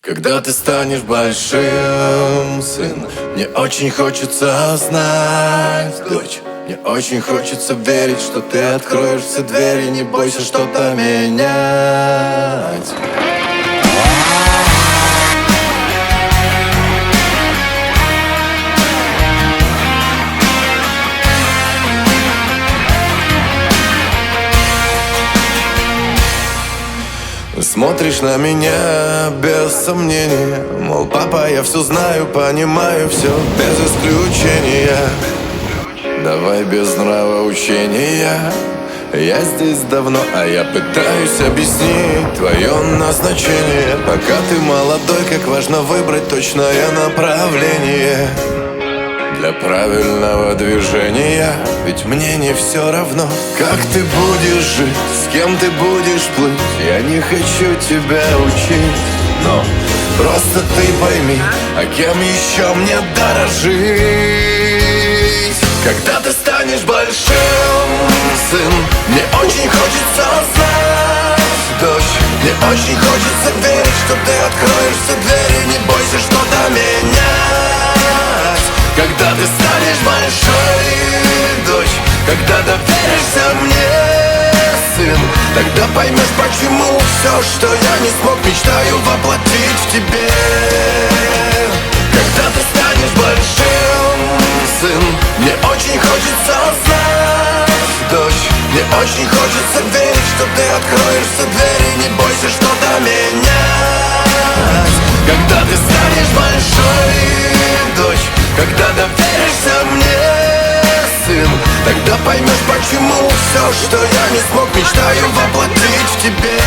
Когда ты станешь большим, сын, мне очень хочется знать, дочь. Мне очень хочется верить, что ты откроешь все двери, не бойся что-то менять. Смотришь на меня без сомнения, мол, папа, я все знаю, понимаю все без исключения. Давай без нравоучения. Я здесь давно, а я пытаюсь объяснить твое назначение. Пока ты молодой, как важно выбрать точное направление для правильного движения. Ведь мне не все равно, как ты будешь жить, с кем ты будешь плыть. Я не хочу тебя учить, но просто ты пойми, а кем еще мне дорожить. Когда ты станешь большим, сын, мне очень хочется знать, дочь. Мне очень хочется верить, что ты откроешь все двери, не бойся что-то менять. Когда ты станешь большой, дочь, когда доверишься мне, сын, тогда поймешь, почему все, что я не смог, мечтаю воплотить в тебе. Когда ты станешь большим, сын, мне очень хочется знать, дочь. Мне очень хочется верить, что ты откроешь все двери, не бойся что-то менять. Когда ты станешь большой, дочь, когда доверишься мне, сын, тогда поймешь, почему все, что я не смог, мечтаю воплотить в тебе.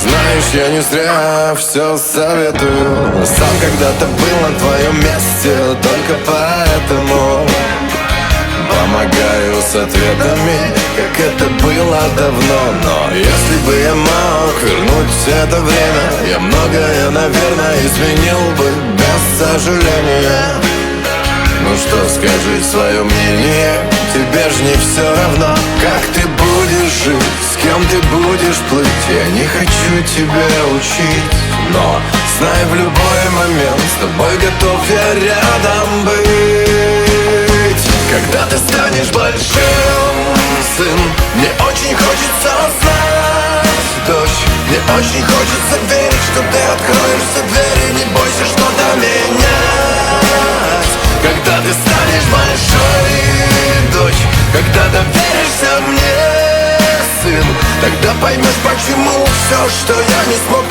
Знаешь, я не зря все советую. Сам когда-то был на твоем месте, только поэтому помогаю с ответами, как это было давно. Но если бы я мог вернуть это время, я многое, наверное, изменил бы без сожаления. Ну что, скажи свое мнение. Тебе ж не все равно, как ты будешь жить, с кем ты будешь плыть. Я не хочу тебя учить, но знай, в любой момент с тобой готов я рядом быть. Когда ты станешь большим, сын, мне очень хочется знать, дочь. Мне очень хочется верить, что ты откроешь все двери, не бойся что-то менять. Когда ты станешь большой, дочь, когда доверишься мне, сын, тогда поймешь, почему все, что я не смог,